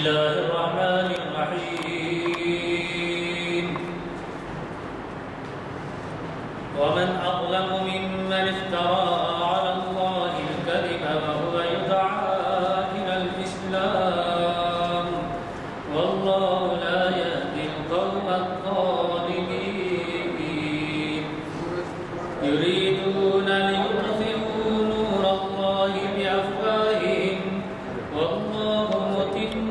الله الرحمن الرحيم ومن أظلم ممن افترى على الله الكذب وهو يدعى إلى الإسلام والله لا يهدي القوم الظالمين يريدون ليطفئوا نور الله بأفواههم والله متم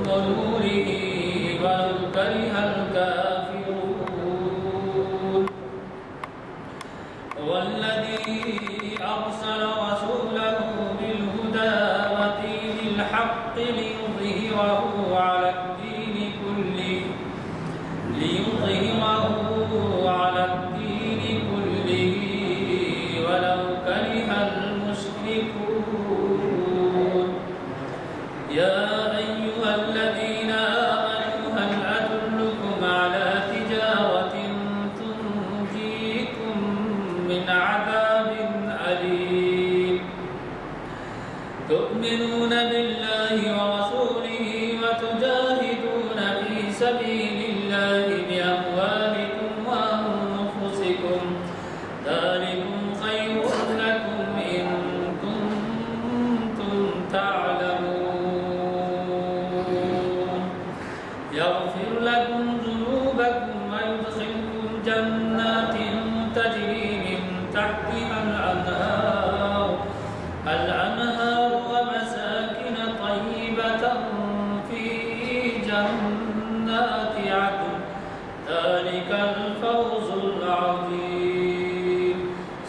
نوره ولو كره الكافرون والذي أرسل رسوله بالهدى ودين الحق ليظهره على الدين كله ولو كره المشركون يا أيها الذين آمنوا هل أدلكم على تجارة تنجيكم من عذاب أليم تؤمنون بالله ورسوله وتجاهدون في سبيل الله بأموالكم وأنفسكم ذلكم خير لكم إن كنتم تعلمون يغفر لكم ذنوبكم ويدخلكم جنات تجري من تحتها الأنهار ومساكن طيبة في جنات عدن ذلك الفوز العظيم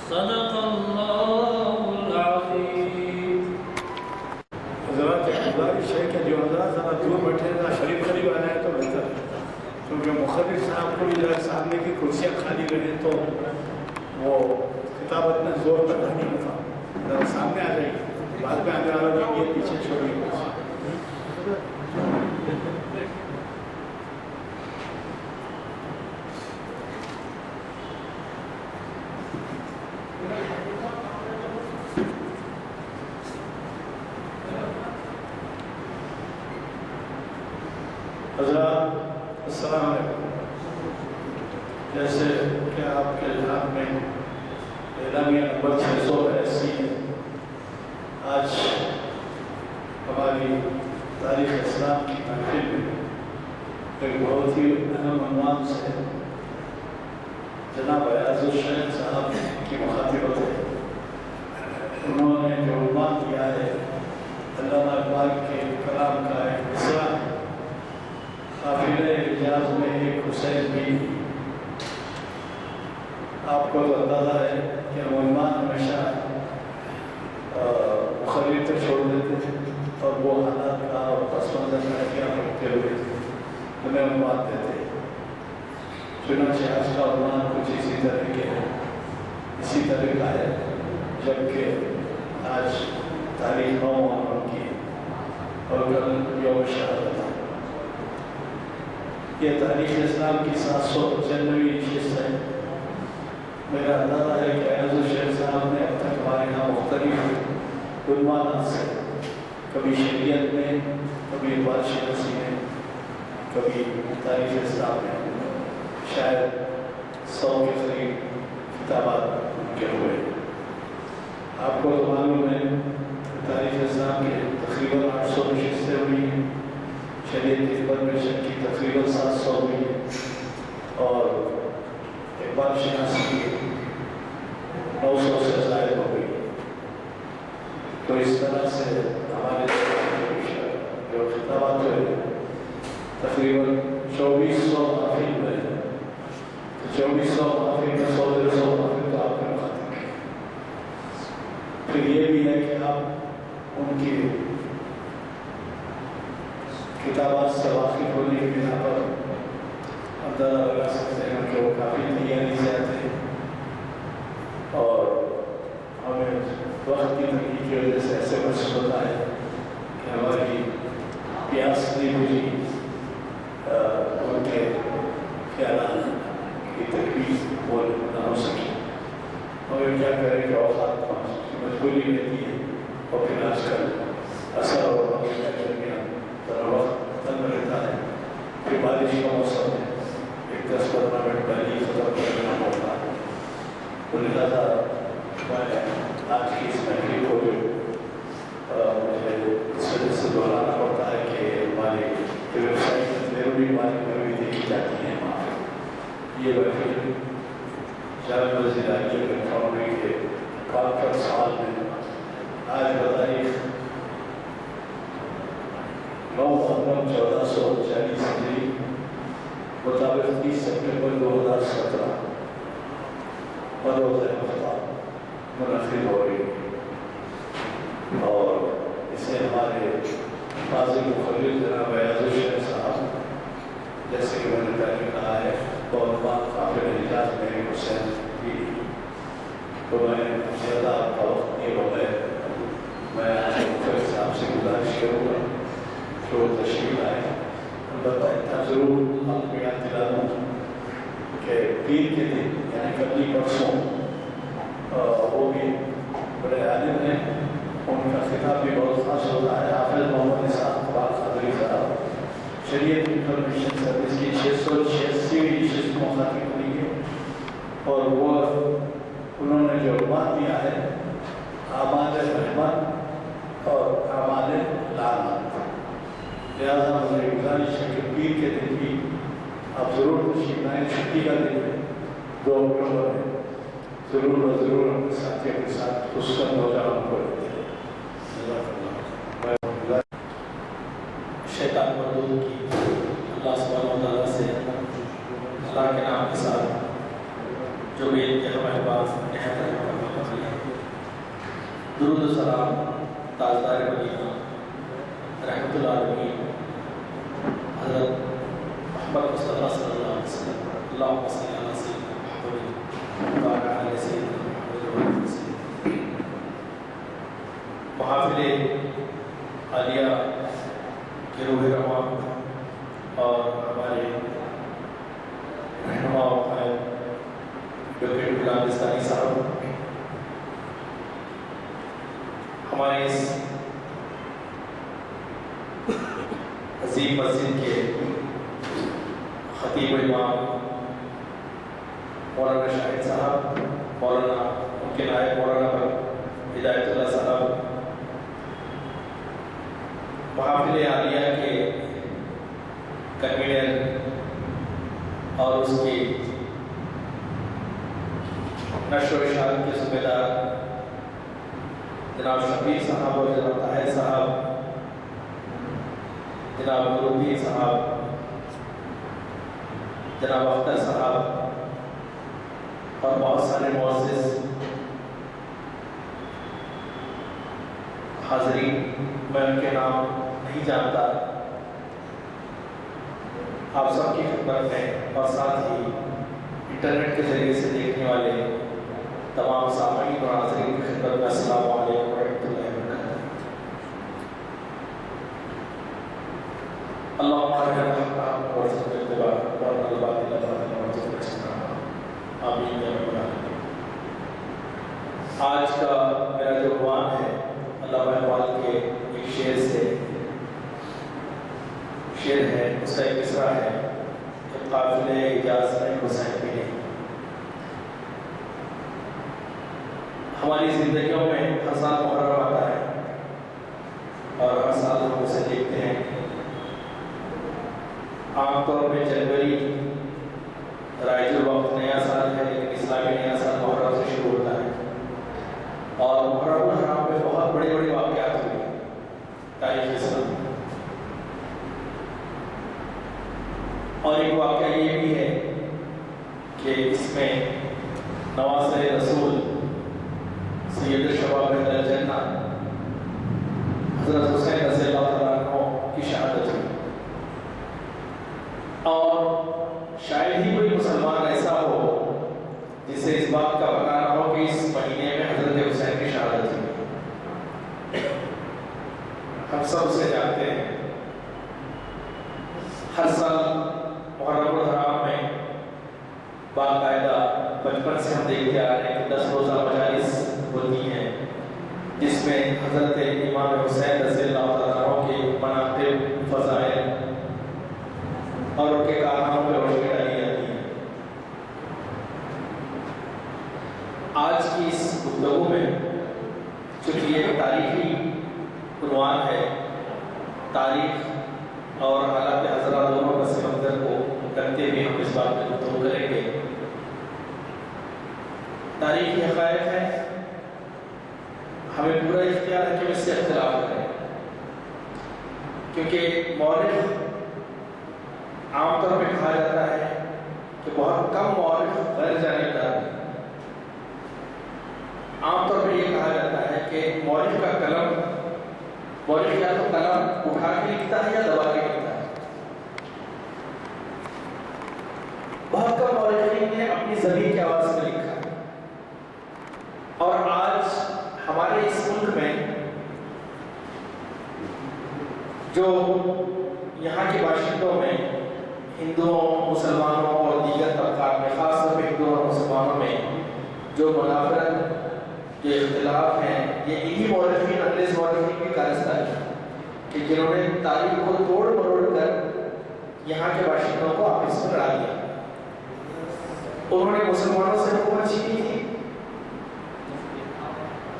صدق الله العظيم. حضرات اقبال شیخ کے جو حضرات ذرا دور بیٹھے ہیں شریف قریب آنا ہے تو بہتر ہے کیونکہ مخرج صاحب کو بھی سامنے کی کرسیاں خالی رہے تو وہ کتابت میں زور پیدا نہیں ہوتا. ذرا سامنے آ جائیے بعد میں آنے والا یہ پیچھے چھوڑیے. حضرات السلام علیکم. جیسے کہ آپ کے جہاں میں اعلامیہ نمبر 680 ہے. آج ہماری تاریخ اسلام کی محفل میں ایک بہت ہی اہم عنوان سے جناب ایاز الشیخ صاحب کی مخاطبت ہے. انہوں نے جو عنوان دیا ہے علامہ اقبال کے کلام کا ایک حصہ قافلہ حجاز میں ایک حسین بھی. آپ کو تو اندازہ ہے کہ عنوان ہمیشہ مخرج تک چھوڑ دیتے تھے اور وہ حالات کا اور پس منظر کا خیال رکھتے ہوئے ہمیں عنوان دیتے. چنانچہ آج کا عنوان کچھ اسی طرح کا ہے جبکہ آج تاریخ 9 محرم کی اور کل یوم شہادت. یہ تاریخ اسلام کی 795 نشست ہے. میرا اندازہ ہے کہ ایاز الشیخ صاحب نے اب تک ہمارے یہاں مختلف عنوانات سے کبھی شریعت میں کبھی بادشاہ نسی میں کبھی تاریخ اسلام میں شاید 100 کے قریب کتابات کے ہوئے. آپ کو تو معلوم ہے تاریخ اسلام کے تقریباً 800 نشستیں ہوئی ہیں. شریعت انفارمیشن کی تقریباً 700 ہوئی ہے اور اقبال شناسی کی 900 سے زائد ہو گئی. تو اس طرح سے ہمارے جو خطابات ہوئے تقریباً 2400 محافل میں 2400 محافل میں 100-150 محافل تو آپ نے مخاطب کی. پھر یہ بھی ہے کہ آپ ان کی کتابات سے واقف ہونے کی بنا پر اندازہ لگا سکتے ہیں کہ وہ کافی تیاری سے آتے ہیں اور ہمیں وقت کی تنگی کی وجہ سے ایسے محسوس ہوتا ہے کہ ہماری پیاس نہیں بجھی ان کے خیالات کی تکلیف وہ نہ ہو سکی. مگر کیا کریں کہ اوقات مجبوری رہتی ہے اور پھر آج کل اثر اور درمیان ذرا وقت تنگ رہتا ہے، پھر بارش کا موسم ہے، ایک 10-15 منٹ پہلے ہی ختم کرنا ہوتا ہے، تو لہٰذا میں آج کی اس محفل کو مجھے اس وجہ سے دہرانا پڑتا ہے کہ ہماری ویب سائٹ میں ضروری ہماری بھی دیکھی جاتی ہیں وہاں پہ یہ محفل جامع مسجد عالیہ میں فروری کے کانفرنس ہال میں آج بتائیے 9 محرم 1440 ہجری مطابق 30 سپٹمبر 2017 بروز ہفتہ منعقد ہو رہی ہے، اور اسے ہمارے قاضی مخرج جناب ایاز الشیخ صاحب، جیسے کہ میں نے پہلے کہا ہے، اور قابل اعزاز میرے حسین بھی، تو میں زیادہ آپ کا وقت نہیں ہو گئے، میں آج مخرج صاحب سے گزارش کروں گا کہ وہ تشریف آئے، البتہ اتنا ضرور آپ کو یاد دلا دوں کہ پیر کے دن یعنی کل پرسوں وہ بھی بڑے عالم ہیں، ان کا خطاب بھی بہت خاص ہوتا ہے، حافظ محمد نثار قادری صاحب شریعت انفارمیشن سروس کی 686ویں نشست مخاطب ہوئی ہے، اور وہ انہوں نے جو عنوان دیا ہے اعمال رحمت اور اعمال لعنت، لہٰذا مجھے گزارش ہے کہ پیر کے دن بھی آپ ضرور تشریف لائیں، چھٹی کا دن ہے، 2 اکتوبر ہے، ضرور و ضرور اپنے ساتھیوں کے ساتھ خصوصاً نوجوانوں کو لیتے ہیں۔ شیطان مردود کی اللہ سبحانہ و تعالیٰ سے اللہ کے نام کے ساتھ جو بھی کے ہم احباب نہایت رحمت ہوتی ہے، درود و سلام تاجدار مدینہ رحمت العالمین حضرت محمد مصطفیٰ صلی اللہ علیہ وسلم، اللہم صلی علی سیدنا محمد وعلی آل سیدنا محمد وسلم۔ محافل عالیہ کے روح رواں اور ہمارے رہنما ڈاکٹر غلام رستانی صاحب، ہمارے اس عظیم مسجد کے خطیب و امام مولانا شاہد صاحب، مولانا ان کے نائب مولانا ہدایت اللہ صاحب، محافل عالیہ کے کنوینر اور اس کی نشر و اشاعت کے ذمہ دار جناب شفیع صاحب اور جناب طاہر صاحب، جناب نورالدین صاحب، جناب اختر صاحب، اور بہت سارے معزز حاضرین، میں ان کے نام نہیں جانتا، آپ سب کی خدمت میں اور ساتھ ہی انٹرنیٹ کے ذریعے سے دیکھنے والے تمام سامعین اور حاضرین کی خدمت میں السلام علیکم ورحمۃ اللہ وبرکاتہ۔ اللہم ارنا الحق وارزقنا اتباعہ وارنا الباطل باطلا وارزقنا اجتنابہ، آمین یا رب العالمین۔ آج کا میرا جو عنوان ہے علامہ اقبال کے ایک شعر سے، شعر ہے، اس کا ایک مصرع ہے کہ قافلے اجاز میں حسین بھی نہیں۔ ہماری زندگیوں میں ہر سال محرم آتا ہے اور ہر سال ہم اسے دیکھتے ہیں، عام طور پہ جنوری رائج الوقت نیا سال ہے، لیکن اسلامی نیا سال محرم سے شروع ہوتا ہے، اور محرم الحرام میں بہت بڑے بڑے واقعات ہوئے تاریخ اسلام، اور ایک واقعہ یہ بھی ہے کہ اس میں نواسر رسول سید الشباب اہل الجنہ حضرت حسین رضی اللہ تعالیٰ عنہ کی شہادت ہوئی، اور شاید ہی کوئی مسلمان ایسا ہو جسے اس بات کا پتہ نہ ہو کہ اس مہینے میں حضرت حسین کی شہادت ہوئی۔ ہم سب اسے جانتے ہیں، ہر سال محرم الحرام میں باقاعدہ بچپن سے ہم دیکھتے آ رہے ہیں کہ 10 روزہ مجالس ہوتی ہیں، جس میں حضرت امام حسین رضی اللہ تعالیٰ عنہ کے مناقب، اور ان کے کارناموں پہ روشنی ڈالی جاتی ہے۔ آج کی اس گفتگو میں چونکہ یہ تاریخی عنوان ہے، تاریخ اور حالات حضرات دونوں پس منظر کو کرتے ہوئے ہم اس بات میں گفتگو کریں گے۔ تاریخی حقائق ہے، ہمیں پورا اختیار ہے کہ اس سے اختلاف کریں، کیونکہ مورخ عام طور پہ کہا جاتا ہے کہ بہت کم مورخ غیر جانبدار ہیں۔ عام طور پہ یہ کہا جاتا ہے کہ مورخ کا قلم، مورخ یا تو قلم اٹھا کے لکھتا ہے یا دبا کے لکھتا ہے۔ بہت کم مورخین نے اپنی زمین کی آواز میں لکھا، اور آج ہمارے اس ملک میں جو یہاں کے باشندوں میں ہندوؤں، مسلمانوں اور دیگر طبقات میں، خاص طور پہ ہندوؤں اور مسلمانوں میں جو منافرت، جو اختلاف ہیں، یہ انہی مورخین، انگریز مورخین کی کارستانی ہے کہ جنہوں نے تاریخ کو توڑ مروڑ کر یہاں کے باشندوں کو آپس میں لڑا دیا۔ انہوں نے مسلمانوں سے حکومت چھینی تھی،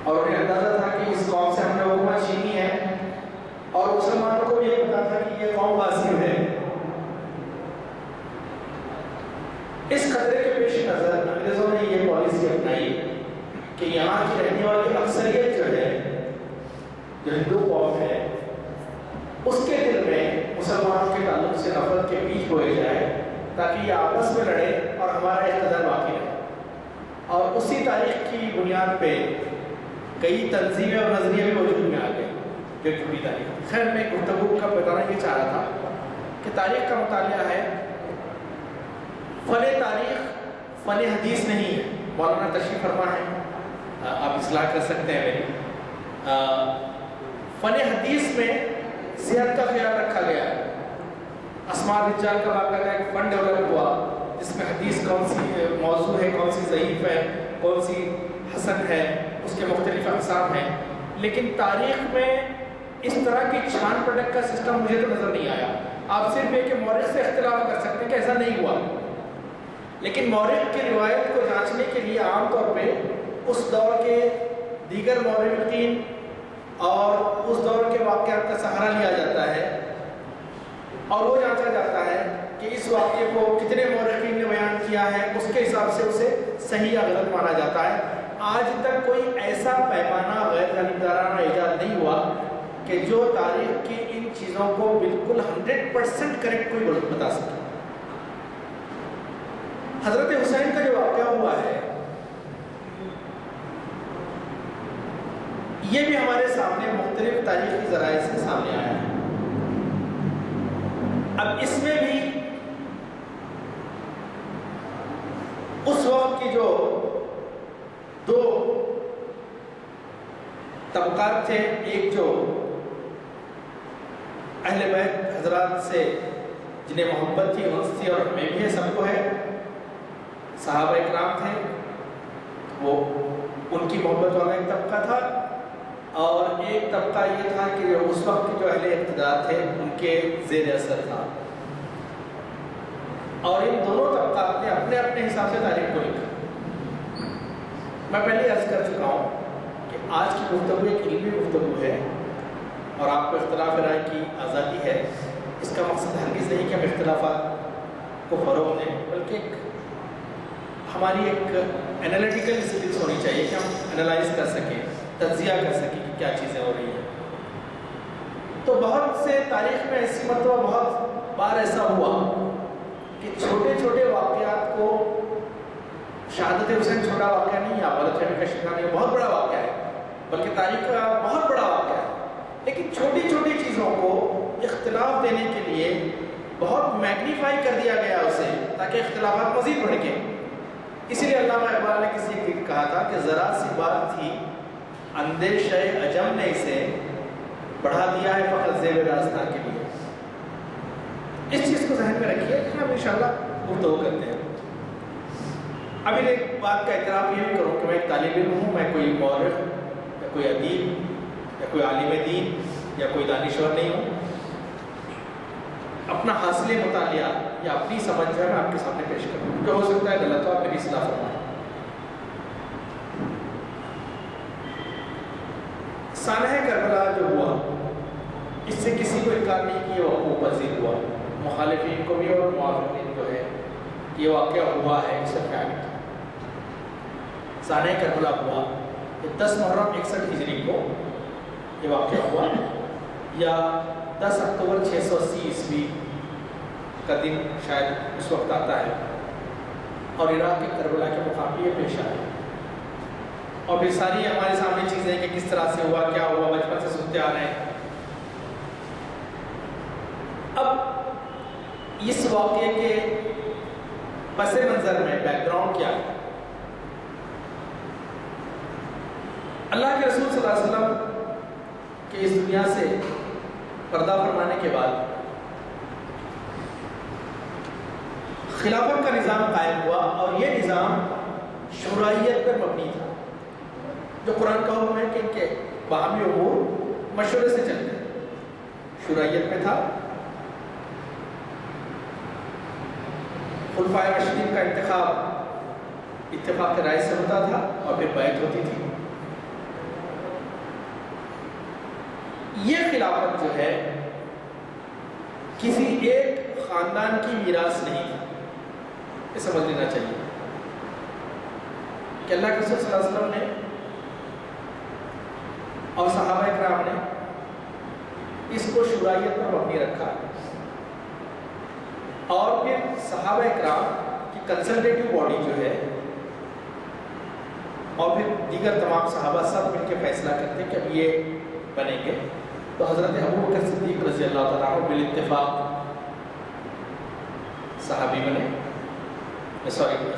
اور انہیں اندازہ تھا کہ اس قوم سے ہم نے حکومت چھینی ہے، اور مسلمانوں کو بھی یہ پتا تھا کہ یہ قوم غاصب ہے۔ اس خطرے کے پیش نظر انگریزوں نے یہ پالیسی اپنائی کہ یہاں کی رہنے والی اکثریت جو ہے، جو ہندو قوم ہے، اس کے دل میں مسلمانوں کے تعلق سے نفرت کے بیج بوئے جائے تاکہ یہ آپس میں لڑے اور ہمارا اقتدار باقی رہے۔ اور اسی تاریخ کی بنیاد پہ کئی تنظیمیں اور نظریے بھی وجود میں آ گئے جو جھوٹی تاریخ۔ خیر، میں گفتگو کا بتانا یہ چاہ رہا تھا کہ تاریخ کا مطالعہ ہے، فن تاریخ فن حدیث نہیں ہے۔ مولانا تشریف فرما ہے، آپ اصلاح کر سکتے ہیں میری۔ فن حدیث میں صحت کا خیال رکھا گیا ہے۔ اسماء الرجال کا باقاعدہ ایک فن ڈیولپ ہوا جس میں حدیث کون سی موضوع ہے، کون سی ضعیف ہے، کون سی حسن ہے، اس کے مختلف اقسام ہیں۔ لیکن تاریخ میں اس طرح کی چھان پٹک کا سسٹم مجھے تو نظر نہیں آیا۔ آپ صرف یہ کہ مورخ سے اختلاف کر سکتے ہیں کہ ایسا نہیں ہوا، لیکن مورخ کی روایت کو جانچنے کے لیے عام طور پہ اس دور کے دیگر مورخین اور اس دور کے واقعات کا سہارا لیا جاتا ہے، اور وہ جانچا جاتا ہے کہ اس واقعے کو کتنے مورخین نے بیان کیا ہے، اس کے حساب سے اسے صحیح یا غلط مانا جاتا ہے۔ آج تک کوئی ایسا پیمانہ غیر جانبدارانہ ایجاد نہیں ہوا کہ جو تاریخ کی ان چیزوں کو بالکل 100% کریکٹ کوئی بتا سکے۔ حضرت حسین کا جو واقعہ ہوا ہے یہ بھی ہمارے سامنے مختلف تاریخی ذرائع سے سامنے آیا ہے۔ اب اس میں بھی اس وقت کی جو دو طبقات تھے، ایک جو اہل بیت حضرات سے جنہیں محبت تھی، انس تھی، اور ہمیں بھی ہے، سب کو ہے، صحابہ اکرام تھے، وہ ان کی محبت والا ایک طبقہ تھا، اور ایک طبقہ یہ تھا کہ جو اس وقت کے جو اہل اقتدار تھے ان کے زیر اثر تھا۔ اور ان دونوں طبقات نے اپنے اپنے حساب سے تاریخ کو لکھا۔ میں پہلے عرض کر چکا ہوں کہ آج کی گفتگو ایک علمی گفتگو ہے، اور آپ کو اختلاف رائے کی آزادی ہے۔ اس کا مقصد ہرگز نہیں کہ ہم اختلافات کو فروغ دیں، بلکہ ہماری ایک انالیٹیکل اسکلس ہونی چاہیے کہ ہم انالائز کر سکیں، تجزیہ کر سکیں کہ کیا چیزیں ہو رہی ہیں۔ تو بہت سے تاریخ میں ایسی مرتبہ بہت بار ایسا ہوا کہ چھوٹے چھوٹے واقعات کو، شہادت حسین چھوٹا واقعہ نہیں ہے، غلط فہمی کا شکار نہیں، بہت بڑا واقعہ ہے، بلکہ تاریخ کا بہت بڑا واقعہ ہے، لیکن چھوٹی چھوٹی چیزوں کو اختلاف دینے کے لیے بہت میگنیفائی کر دیا گیا اسے، تاکہ اختلافات مزید بڑھ گئے۔ اسی لیے علامہ اقبال نے کسی نے کہا تھا کہ ذرا سی بات تھی اندیشہ عجم نے اسے بڑھا دیا ہے فقط زیب داستان کے لیے۔ اس چیز کو ذہن میں رکھیے، ہم انشاءاللہ گفتگو کرتے ہیں۔ ابھی ایک بات کا اعتراف یہ بھی کروں کہ میں ایک طالب علم ہوں، میں کوئی مورخ یا کوئی ادیب یا کوئی عالم دین یا کوئی دانشور نہیں ہوں۔ اپنا حاصل مطالعہ یا اپنی سمجھ جو ہے میں آپ کے سامنے پیش کروں، جو ہو سکتا ہے غلط ہو، آپ میری اصلاح فرمائیں۔ سانحہ کربلا جو ہوا، اس سے کسی کو انکار نہیں کہ یہ وقوع پذیر ہوا، مخالفین کو بھی اور موافقین کو ہے، یہ واقعہ ہوا ہے، اس فیکٹ۔ سانحہ کربلا ہوا، یہ 10 محرم 61 ہجری کو یہ واقعہ ہوا، یا 10 اکتوبر 680 عیسوی کا دن شاید اس وقت آتا ہے، اور عراق کے کربلا کے مقام پہ یہ پیش آیا۔ اور پھر ساری ہمارے سامنے چیزیں کہ کس طرح سے ہوا، کیا ہوا، بچپن سے سنتے آ رہے ہیں۔ اب اس واقعے کے پس منظر میں بیک گراؤنڈ کیا ہے؟ اللہ کے رسول صلی اللہ علیہ وسلم کے اس دنیا سے پردہ فرمانے کے بعد خلافت کا نظام قائم ہوا، اور یہ نظام شورائیت پر مبنی تھا، جو قرآن کا حکم ہے کہ ان کے باہمی امور مشورے سے چلتے ہیں، شورائیت میں تھا۔ خلفائے راشدین کا انتخاب اتفاق رائے سے ہوتا تھا، اور پھر بیعت ہوتی تھی۔ یہ خلافت جو ہے کسی ایک خاندان کی میراث نہیں تھی، یہ سمجھ لینا چاہیے کہ اللہ کے رسول صلی اللہ علیہ وسلم نے اور صحابہ اکرام نے اس کو شورائیت پر مبنی رکھا، اور پھر صحابہ اکرام کی کنسلٹیٹو باڈی جو ہے، اور پھر دیگر تمام صحابہ سب مل کے فیصلہ کرتے ہیں کہ اب یہ بنیں گے۔ تو حضرت ابو بکر صدیق رضی اللہ تعالیٰ عنہ بالاتفاق صحابی بنے،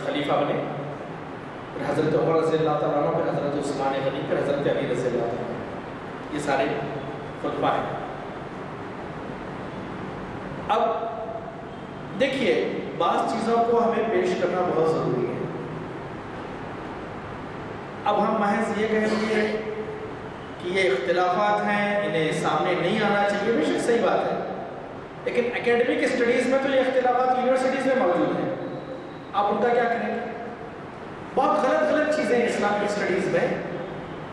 خلیفہ بنے، پھر حضرت عمر رضی اللہ تعالیٰ عنہ، پھر حضرت عثمان غنی، پھر حضرت علی رضی اللہ تعالیٰ عنہ، یہ سارے خلفاء ہیں۔ اب دیکھیے، بعض چیزوں کو ہمیں پیش کرنا بہت ضروری ہے۔ اب ہم محض یہ کہیں گے کہ یہ اختلافات ہیں، انہیں سامنے نہیں آنا چاہیے، بے شک صحیح بات ہے، لیکن اکیڈمک اسٹڈیز میں تو یہ اختلافات یونیورسٹیز میں موجود ہیں، آپ ان کا کیا کریں گے؟ بہت غلط چیزیں اسلامک اسٹڈیز میں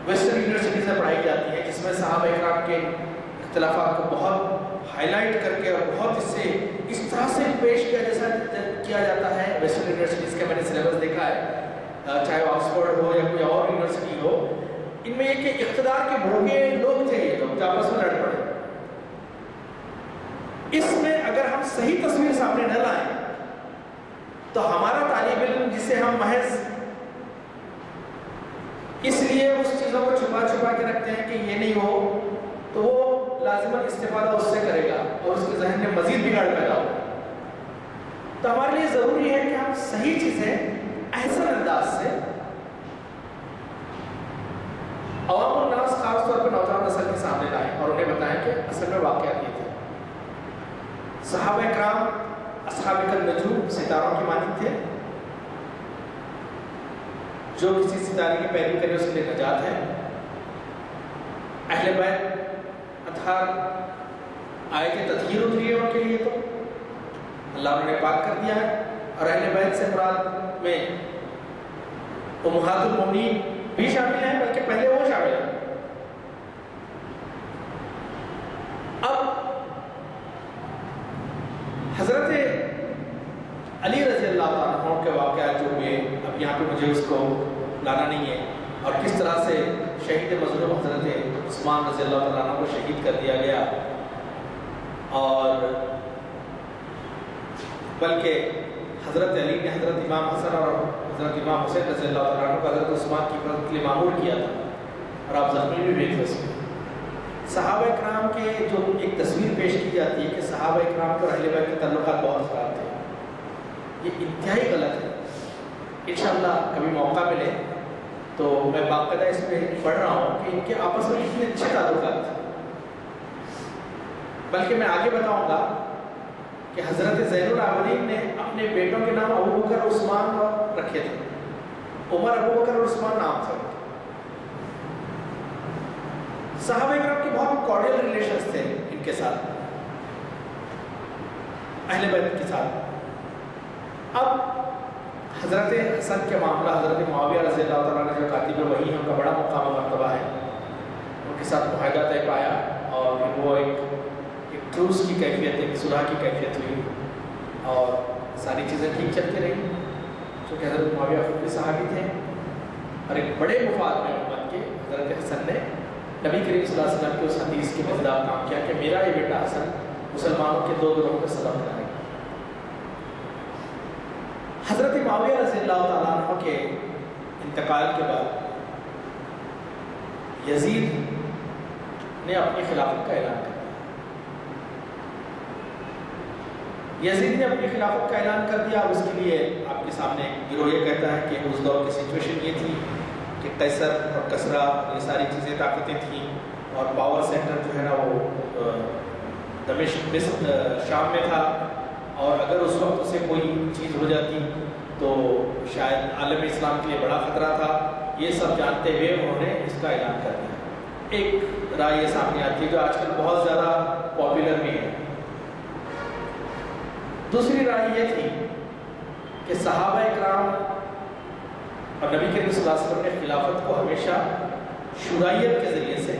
ویسٹرن یونیورسٹیز میں پڑھائی جاتی ہیں، جس میں صحابہ اکرام کے اختلافات کو بہت ہائی لائٹ کر کے اور بہت اس طرح سے پیش کیا جیسا کیا جاتا ہے۔ ویسٹرن یونیورسٹیز کا میں نے سلیبس دیکھا ہے، چاہے آکسفورڈ ہو یا کوئی اور یونیورسٹی ہو، ان میں یہ کہ اقتدار کے بھوگے لوگ تھے، یہ لوگ آپس میں لڑ پڑے۔ اس میں اگر ہم صحیح تصویر سامنے نہ لائیں تو ہمارا طالب علم جسے ہم محض اس لیے اس چیزوں کو چھپا کے رکھتے ہیں کہ یہ نہیں ہو، تو وہ لازماً استفادہ اس سے کرے گا اور اس کے ذہن میں مزید بگاڑ پیدا ہوگا۔ تو ہمارے لیے ضروری ہے کہ ہم صحیح چیزیں احسن انداز سے عوام الناس، خاص طور پر نوجوان نسل کے سامنے لائیں اور انہیں بتائیں کہ اصل میں واقعات یہ تھے۔ صحابہ اکرام اصحاب النجوم، ستاروں کی مانند تھے، جو کسی ستارے کی پیروی کرے اس کے لیے نجات ہے۔ اہل بیت اطہار آیت تطہیر اتری ہے ان کے لیے، تو اللہ نے پاک کر دیا ہے، اور اہل بیت سے مراد میں امہات المومنین بھی شامل ہیں، بلکہ پہلے وہ شامل ہیں۔ اب حضرت علی رضی اللہ عنہ کے واقعات جو ہوئے، اب یہاں پہ مجھے اس کو لانا نہیں ہے، اور کس طرح سے شہید مظلوم حضرت عثمان رضی اللہ تعالیٰ عنہ کو شہید کر دیا گیا، اور بلکہ حضرت علی نے حضرت امام حسن اور حضرت امام حسین رضی اللہ تعالیٰ عنہ کو حضرت عثمان کی حفاظت کے لیے معمور کیا تھا، اور آپ زخمی بھی ہوئے تھے اس میں۔ صحابہ اکرام کے جو ایک تصویر پیش کی جاتی ہے کہ صحابہ اکرام کے اور اہل بیت کے تعلقات بہت خراب تھے، یہ انتہائی غلط ہے۔ انشاءاللہ کبھی موقع ملے تو میں باقاعدہ اس میں پڑھ رہا ہوں کہ ان کے آپس میں کتنے اچھے تعلقات تھے، بلکہ میں آگے بتاؤں گا کہ حضرت زین العابدین نے اپنے بیٹوں کے نام ابو بکر اور عثمان رکھے تھے، عمر ابو بکر اور عثمان نام تھے۔ صحابہ اکرام کے بہت کارڈیل ریلیشنز تھے ان کے ساتھ، اہل بیت کے ساتھ۔ اب حضرت حسن کے معاملہ حضرت معاویہ رضی اللہ تعالیٰ نے جو کاتب وحی ہیں ان کا بڑا مقام و مرتبہ ہے، ان کے ساتھ معاہدہ طے پایا اور پھر وہ ایک ٹروس کی کیفیت، ایک صلح کی کیفیت ہوئی اور ساری چیزیں ٹھیک چلتی رہی، چونکہ حضرت معاویہ خود بھی صحابی تھے اور ایک بڑے مفاد میں امت کے حضرت حسن نے نبی کریم صلی اللہ علیہ وسلم کی اس حدیث کے مزداق کام کیا کہ میرا یہ بیٹا حسن مسلمانوں کے 2 گروہوں میں سبق کرائے گا۔ حضرت معاویہ رضی اللہ تعالیٰ عنہ کے انتقال کے بعد یزید نے اپنی خلافت کا اعلان کر دیا۔ یزید نے اپنی خلافت کا اعلان کر دیا۔ اس کے لیے آپ کے سامنے گروہ یہ کہتا ہے کہ اس دور کی سچویشن یہ تھی کہ قیصر اور کسرا یہ ساری چیزیں طاقتیں تھیں اور پاور سینٹر جو ہے نا وہ دمشق شام میں تھا، اور اگر اس وقت اسے کوئی چیز ہو جاتی تو شاید عالم اسلام کے لیے بڑا خطرہ تھا۔ یہ سب جانتے ہوئے انہوں نے اس کا اعلان کر دیا۔ ایک رائے یہ سامنے آتی ہے جو آج کل بہت زیادہ پاپولر بھی ہے۔ دوسری رائے یہ تھی کہ صحابہ اکرام اور نبی کریم صلی اللہ علیہ وسلم نے خلافت کو ہمیشہ شورائیت کے ذریعے سے،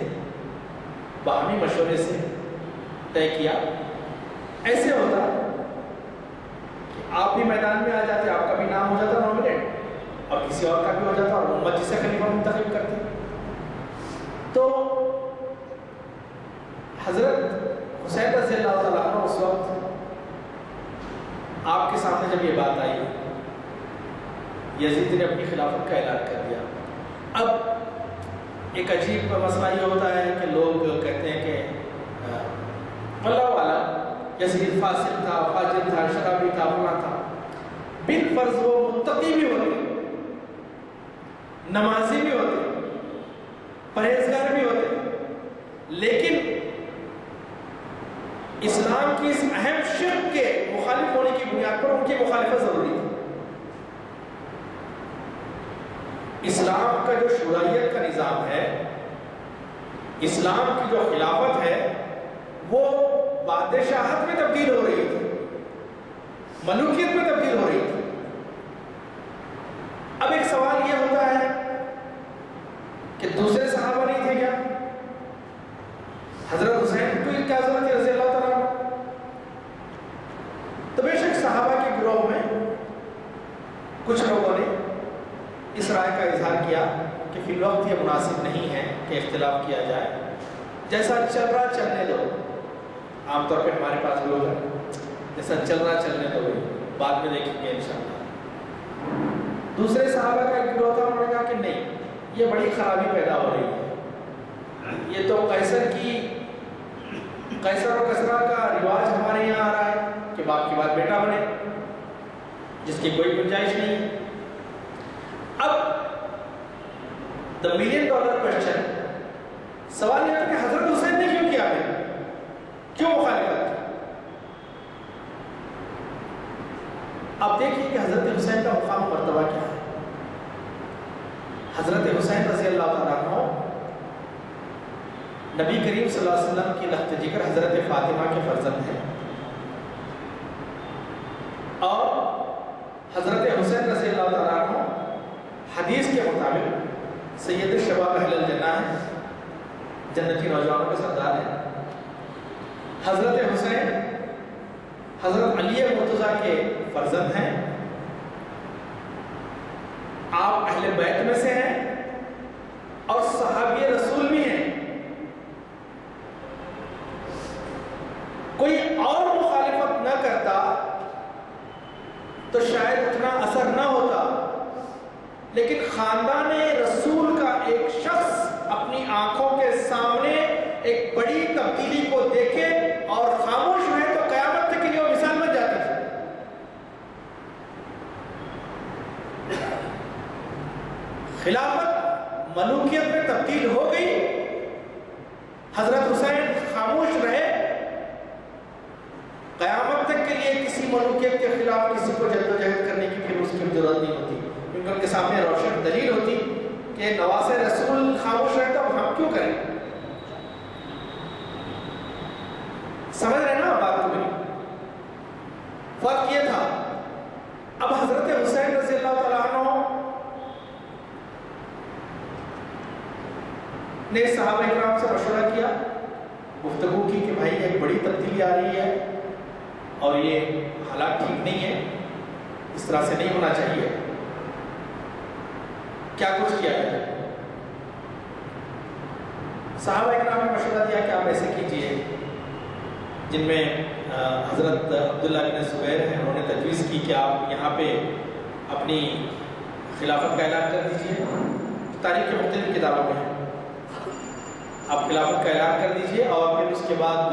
باہمی مشورے سے طے کیا۔ ایسے ہوتا کہ آپ بھی میدان میں آ جاتے، آپ کا بھی نام ہو جاتا نامنیٹ اور کسی اور کا بھی ہو جاتا اور امت جسے خلیفہ منتخب کرتی۔ تو حضرت حسین رضی اللہ تعالیٰ عنہ اس وقت آپ کے سامنے جب یہ بات آئی، یزید نے اپنی خلافت کا اعلان کر دیا۔ اب ایک عجیب مسئلہ یہ ہوتا ہے کہ لوگ کہتے ہیں کہ اللہ والا یزید فاسق تھا، فاجر تھا، شرابی تھا، فلاں تھا۔ بالفرض وہ متقی بھی ہوتے، نمازی بھی ہوتے، پرہیزگار بھی ہوتے، لیکن اسلام کی اس اہم شرک کے مخالف ہونے کی بنیاد پر ان کی مخالفت ضروری تھی۔ اسلام کا جو شورائیت کا نظام ہے، اسلام کی جو خلافت ہے، وہ بادشاہت میں تبدیل ہو رہی تھی، ملوکیت میں تبدیل ہو رہی تھی۔ اب ایک سوال یہ ہوتا ہے کہ دوسرے صحابہ نہیں تھے کیا؟ حضرت حسین کو کیا ضرورت ہے رضی اللہ تعالیٰ عنہ؟ تو بے شک صحابہ کے گروہ میں کچھ لوگوں نے اس رائے کا اظہار کیا کہ فی الوقت یہ مناسب نہیں ہے کہ اختلاف کیا جائے، جیسا چل رہا چلنے دو۔ عام طور پہ ہمارے پاس لوگ ہیں جیسا چل رہا چلنے دو، بعد میں دیکھیں گے انشاءاللہ۔ دوسرے صحابہ کا ایک گروہ تھا، انہوں نے کہا کہ نہیں، یہ بڑی خرابی پیدا ہو رہی ہے، یہ تو قیصر اور کسرا کا رواج ہمارے یہاں آ رہا ہے کہ باپ کے بعد بیٹا بنے، جس کی کوئی گنجائش نہیں۔ اب $1 ملین کوشچن، سوال یہ ہے کہ حضرت حسین نے کیوں کیا ہے، کیوں مخالفت کی؟ اب دیکھیے کہ حضرت حسین کا مقام و مرتبہ کیا ہے۔ حضرت حسین رضی اللہ تعالیٰ عنہ نبی کریم صلی اللہ علیہ وسلم کی لخت جگر حضرت فاطمہ کے فرزند ہیں، اور حضرت حسین رضی اللہ تعالیٰ عنہ حدیث کے مطابق سید الشباب اہل الجنہ ہیں، جنتی نوجوانوں کے سردار ہیں۔ حضرت حسین حضرت علی مرتضیٰ کے فرزند ہیں، آپ اہل بیت میں سے ہیں اور صحابی رسول بھی ہیں۔ کوئی اور مخالفت نہ کرتا تو شاید اتنا اثر نہ ہوتا، لیکن خاندان رسول کا ایک شخص اپنی آنکھوں کے سامنے ایک بڑی تبدیلی کو دیکھے اور خاموش رہے تو قیامت تک کے لیے وہ مثال بن جاتی تھی۔ خلافت ملوکیت میں تبدیل ہو گئی، حضرت حسین خاموش رہے، قیامت تک کے لیے کسی ملوکیت کے خلاف کسی کو جدوجہد کرنے کی پھر اس کی ضرورت نہیں ہوتی، کیونکہ ان کے سامنے روشن دلیل ہوتی کہ نواز رسول خاموش رہے تو ہم کیوں کریں؟ سمجھ رہے نا بات کو؟ میری فرق یہ تھا۔ نے صحابہ اکرام سے مشورہ کیا، گفتگو کی کہ بھائی ایک بڑی تبدیلی آ رہی ہے اور یہ حالات ٹھیک نہیں ہے، اس طرح سے نہیں ہونا چاہیے، کیا کچھ کیا جائے؟ صحابہ اکرام نے مشورہ دیا کہ آپ ایسے کیجئے، جن میں حضرت عبداللہ بن زبیر ہیں، انہوں نے تجویز کی کہ آپ یہاں پہ اپنی خلافت کا اعلان کر دیجئے، تاریخ کے مختلف کتابوں میں آپ خلافت کا اعلان کر دیجئے اور پھر اس کے بعد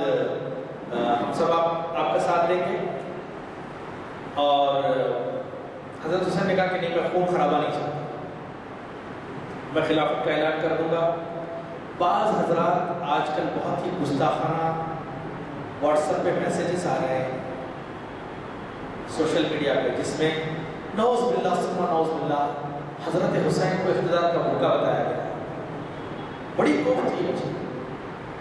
ہم سب آپ کا ساتھ دیں گے۔ اور حضرت حسین نے کہا کہ نہیں، میں خون خرابہ نہیں چاہتا، میں خلافت کا اعلان کر دوں گا۔ بعض حضرات آج کل بہت ہی گستاخانہ واٹس ایپ پہ میسیجز آ رہے ہیں، سوشل میڈیا پہ، جس میں نعوذ باللہ ثم نعوذ باللہ حضرت حسین کو اقتدار کا موقع بتایا گیا۔ بڑی کوفت تھی مجھے،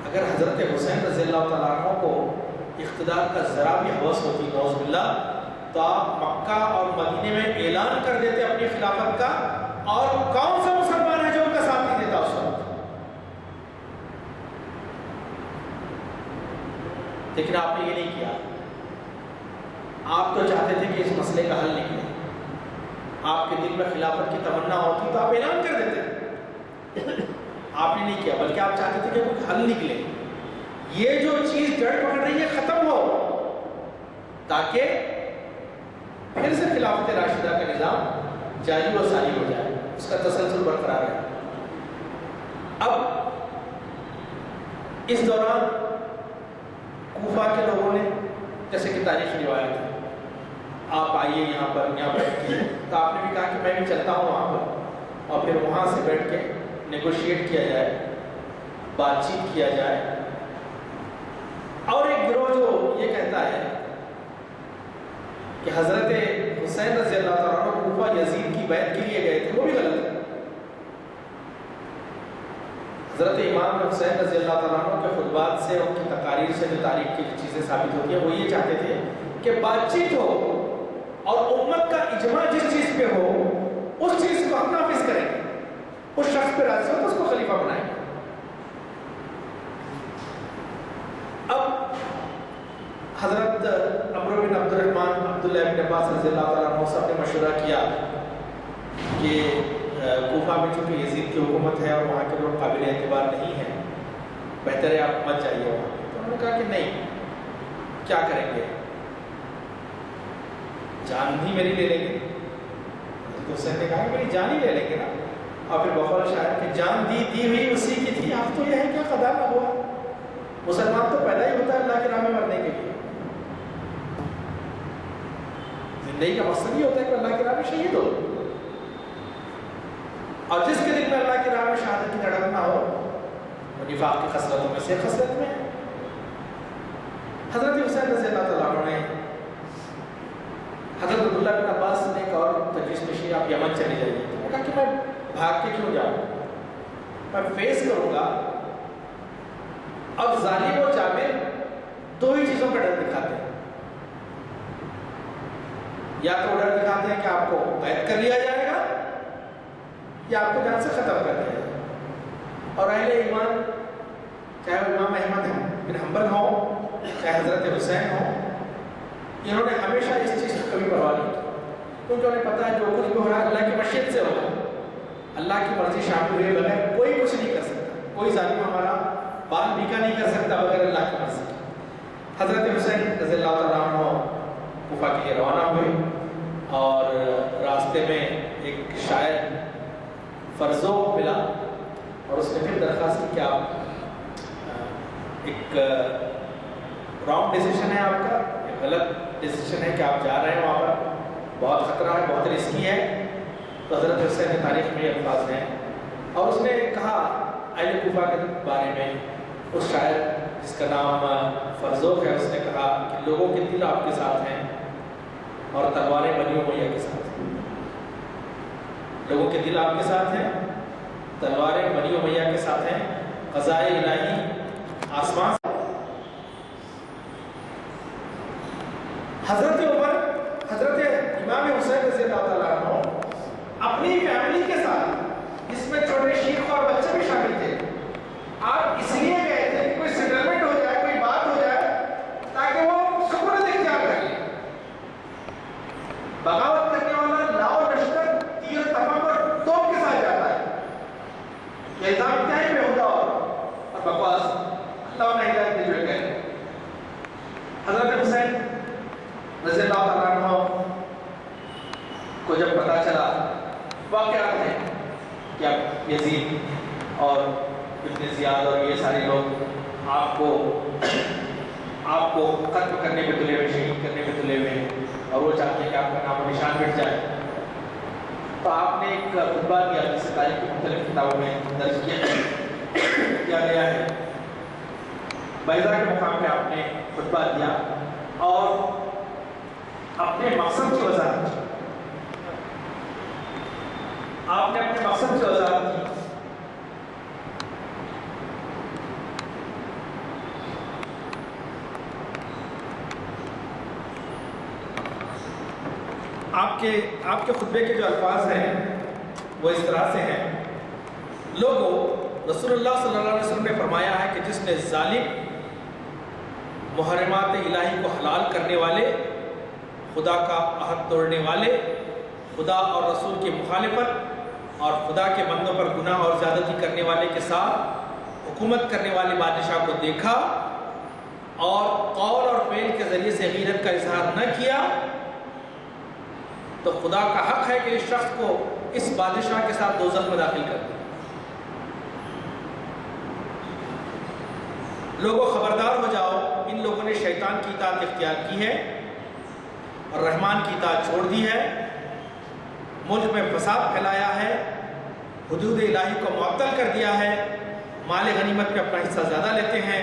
اگر حضرت حسین رضی اللہ تعالیٰ عنہ کو اقتدار کا ذرا بھی ہوس ہوتی نعوذ باللہ، تو آپ مکہ اور مدینے میں اعلان کر دیتے اپنی خلافت کا، اور کون سا مسلمان ہے جو ان کا ساتھ نہیں دیتا اس وقت؟ لیکن آپ نے یہ نہیں کیا، آپ تو چاہتے تھے کہ اس مسئلے کا حل نکلے، آپ کے دل میں خلافت کی تمنا ہوتی تو آپ اعلان کر دیتے، آپ نے نہیں کیا، بلکہ آپ چاہتے تھے کہ کوئی حل نکلے، یہ جو چیز جڑ پکڑ رہی ہے ختم ہو، تاکہ پھر سے خلافت راشدہ کا نظام جاری و ساری ہو جائے، اس کا تسلسل برقرار ہے۔ اب اس دوران کوفہ کے لوگوں نے، جیسے کہ تاریخی روایت ہے، آپ آئیے یہاں پر، یہاں بیٹھ کے، تو آپ نے بھی کہا کہ میں بھی چلتا ہوں وہاں پر، اور پھر وہاں سے بیٹھ کے نیگوشیٹ کیا جائے، بات چیت کیا جائے۔ اور ایک گروہ جو یہ کہتا ہے کہ حضرت حسین رضی اللہ تعالیٰ عنہ کوفہ یزید کی بیعت کے لیے گئے تھے، وہ بھی غلط ہے۔ حضرت امام حسین رضی اللہ تعالیٰ عنہ کے خطبات سے، ان کی تقاریر سے جو تاریخ کی چیزیں ثابت ہوتی ہیں، وہ یہ چاہتے تھے کہ بات چیت ہو اور امت کا اجماع جس چیز پہ ہو اس چیز کو ہم نافذ کریں گے، اس شخص پہ راضی ہو تو اس کو خلیفہ بنائیں گے۔ اب حضرت عمرو بن عبد الرحمن عبداللہ بن عباس رضی اللہ تعالیٰ عنہ صاحب نے مشورہ کیا کہ کوفہ میں چونکہ یزید کی حکومت ہے اور وہاں کے لوگ قابل اعتبار نہیں ہیں، بہتر ہے آپ مت جائیے وہاں۔ تو انہوں نے کہا کہ نہیں، کیا کریں گے، جان ہی میری لے لیں گے۔ تو حسین نے کہا کہ میری جان ہی لے لیں گے نا، اور پھر بقول شاعر کہ جان دی ہوئی اسی کی تھی، اب تو یہ ہے کہ خدا نہ ہوا، مسلمان تو پیدا ہی ہوتا ہے اللہ کی راہ میں مرنے کے لیے، زندگی کا مقصد یہ ہوتا ہے کہ اللہ کی راہ میں شہید ہو، اور جس کے دل میں اللہ کی راہ میں شہادت کی دھڑک نہ ہو وہ نفاق کی خصلتوں میں سے خصلت میں ہے۔ حضرت حسین رضی اللہ تعالیٰ عنہ نے حضرت عبداللہ بن عباس نے ایک اور تجویز پیش کی، آپ یمن چلے جائیے۔ تو نے کہا کہ میں بھاگ کے کیوں جاؤں، میں فیس کروں گا۔ اب ظالم و جابر دو ہی چیزوں کا ڈر دکھاتے ہیں، یا تو ڈر دکھاتے ہیں کہ آپ کو قید کر لیا جائے گا یا آپ کو جان سے ختم کر دیا جائے گا۔ اور اہل ایمان، چاہے وہ امام احمد بن حنبل ہوں، چاہے حضرت حسین ہوں، انہوں نے ہمیشہ اس چیز کی کبھی پرواہ نہیں کی، کیونکہ انہیں پتا ہے جو کچھ بھی ہو رہا ہے اللہ کی مشیت سے ہوگا، اللہ کی مرضی شامل ہوئے بغیر کوئی کچھ نہیں کر سکتا، کوئی ظالم ہمارا بال بیکا نہیں کر سکتا بغیر اللہ کی مرضی۔ حضرت حسین رضی اللہ تعالیٰ عنہ کوفہ کے لیے روانہ ہوئے، اور راستے میں ایک شاعر فرزوق ملا، اور اس نے پھر درخواست کی کہ آپ ایک رانگ ڈیسیشن ہے آپ کا، ایک غلط ڈیسیشن ہے کہ آپ جا رہے ہیں وہاں پر، بہت خطرہ ہے، بہت رسکی ہے۔ تو حضرت حسین کے تاریخ میں یہ الفاظ ہیں، اور اس نے کہا اہل کوفہ کے بارے میں، اس شاعر جس کا نام فرزوق ہے، اس نے کہا کہ لوگوں کے دل آپ کے ساتھ ہیں اور تلواریں بنی امیہ کے ساتھ ہیں۔ لوگوں کے دل آپ کے ساتھ ہیں، تلواریں بنی امیہ کے ساتھ ہیں، قضائے الہی آسمان۔ حضرت عمر، حضرت امام حسین رضی اللہ تعالیٰ عنہ اپنی فیملی کے ساتھ، جس میں چھوٹے شیخ اور بچے بھی شامل تھے، اللہ انہیں ہدایت دے جو کہہ رہے ہیں۔ حضرت حسین رضی اللہ تعالیٰ عنہ کو جب پتا چلا، واقعات ہیں کہ اب یزید اور ابن زیاد اور یہ سارے لوگ آپ کو قتل کرنے میں تلے ہوئے، شہید کرنے میں تلے ہوئے، اور وہ چاہتے ہیں کہ آپ کا نام و نشان مٹ جائے، تو آپ نے ایک خطبہ دیا جسے تاریخ کی مختلف کتابوں میں درج کیا گیا ہے۔ بیضا کے مقام پہ آپ نے خطبہ دیا اور اپنے مقصد کی وضاحت کی۔ آپ نے اپنے مقصد کی وضاحت کی۔ آپ کے خطبے کے جو الفاظ ہیں وہ اس طرح سے ہیں: لوگوں، رسول اللہ صلی اللہ علیہ وسلم نے فرمایا ہے کہ جس نے ظالم محرمات الہی کو حلال کرنے والے، خدا کا عہد توڑنے والے، خدا اور رسول کی مخالفت اور خدا کے بندوں پر گناہ اور زیادتی کرنے والے کے ساتھ حکومت کرنے والے بادشاہ کو دیکھا اور قول اور فعل کے ذریعے سے غیرت کا اظہار نہ کیا، تو خدا کا حق ہے کہ اس شخص کو اس بادشاہ کے ساتھ دوزخ میں داخل کر دے۔ لوگوں خبردار ہو جاؤ، ان لوگوں نے شیطان کی اطاعت اختیار کی ہے اور رحمان کی اطاعت چھوڑ دی ہے، ملک میں فساد پھیلایا ہے، حدود الہی کو معطل کر دیا ہے، مال غنیمت پہ اپنا حصہ زیادہ لیتے ہیں،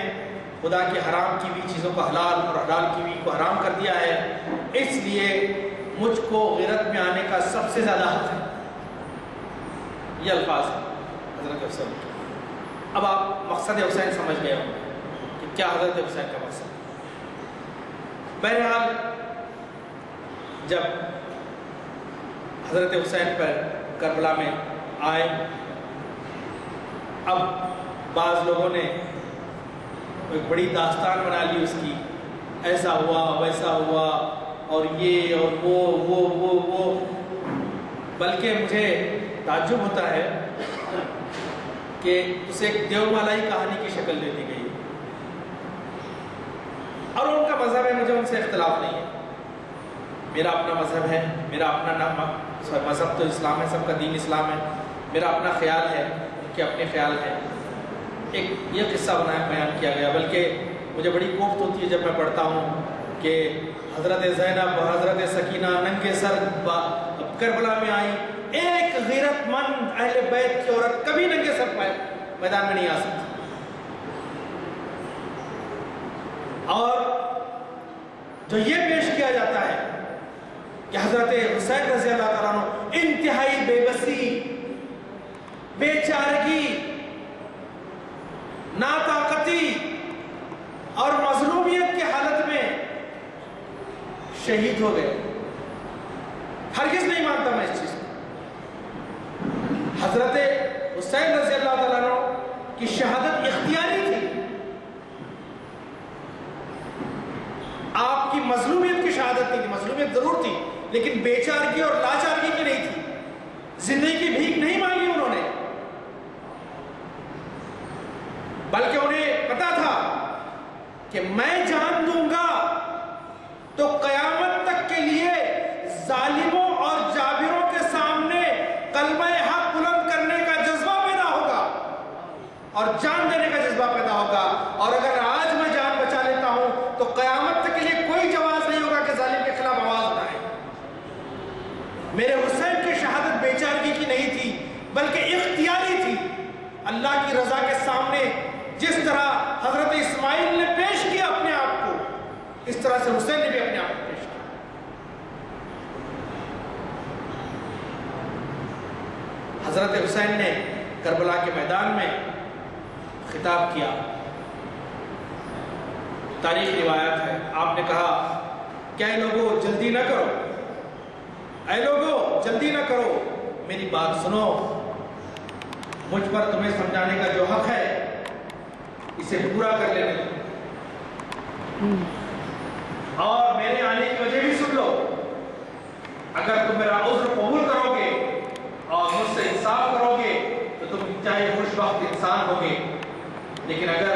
خدا کی حرام کی ہوئی چیزوں کو حلال اور حلال کی ہوئی کو حرام کر دیا ہے، اس لیے مجھ کو غیرت میں آنے کا سب سے زیادہ حق ہے۔ یہ الفاظ ہیں حضرت حسین۔ اب آپ مقصد حسین سمجھ گئے ہوں کہ کیا حضرت حسین کا مقصد۔ بہرحال جب حضرت حسین پر کربلا میں آئے، اب بعض لوگوں نے ایک بڑی داستان بنا لی اس کی، ایسا ہوا ویسا ہوا اور یہ اور وہ، بلکہ مجھے تعجب ہوتا ہے کہ اسے ایک دیومالائی کہانی کی شکل دے دی گئی، اور ان کا مذہب ہے، مجھے ان سے اختلاف نہیں ہے، میرا اپنا مذہب ہے، میرا اپنا مذہب تو اسلام ہے، سب کا دین اسلام ہے، میرا اپنا خیال ہے، ان کے اپنے خیال ہیں۔ ایک یہ قصہ بیان کیا گیا، بلکہ مجھے بڑی کوفت ہوتی ہے جب میں پڑھتا ہوں کہ حضرت زینب و حضرت سکینہ ننگے سر کربلا میں آئی، ایک غیرت مند اہل بیت کی عورت کبھی ننگے سر میدان میں نہیں آ سکتی، اور جو یہ پیش کیا جاتا ہے کہ حضرت حسین رضی اللہ تعالیٰ عنہ انتہائی بے بسی، بے چارگی، ناطاقتی اور مظلومیت کی حالت میں شہید ہو گئے، ہرگز نہیں مانتا میں اس چیز کو۔ حضرت حسین رضی اللہ تعالیٰ عنہ کی شہادت اختیاری تھی، آپ کی مظلومیت کی شہادت نہیں تھی، مظلومیت ضرور تھی لیکن بے چارگی اور لاچارگی کی نہیں تھی، زندگی کی بھیک نہیں مانگی انہوں نے، بلکہ انہیں پتا تھا کہ میں جان دوں گا تو قیامت تک کے لیے ظالموں اور جابروں کے سامنے کلمہ حق بلند کرنے کا جذبہ پیدا ہوگا اور جان دینے کا جذبہ پیدا ہوگا، اور اگر آج میں جان بچا لیتا ہوں تو قیامت تک کے لیے کوئی جواز نہیں ہوگا کہ ظالم کے خلاف آواز اٹھائے۔ میرے حسین کی شہادت بے چارگی کی نہیں تھی بلکہ اختیاری تھی، اللہ کی رضا کے سامنے جس طرح حضرت اسماعیل نے پیش کیا اپنے آپ کو، اس طرح سے حسین نے بھی اپنے آپ کو پیش کیا۔ حضرت حسین نے کربلا کے میدان میں خطاب کیا، تاریخ روایت ہے، آپ نے کہا کہ اے لوگو جلدی نہ کرو، اے لوگو جلدی نہ کرو، میری بات سنو، مجھ پر تمہیں سمجھانے کا جو حق ہے اسے پورا کر لینے دو، اور میرے آنے کی وجہ بھی سن لو۔ اگر تم میرا عذر قبول کرو گے اور مجھ سے انصاف کرو گے تو تم چاہے خوش بخت انسان ہوگے، لیکن اگر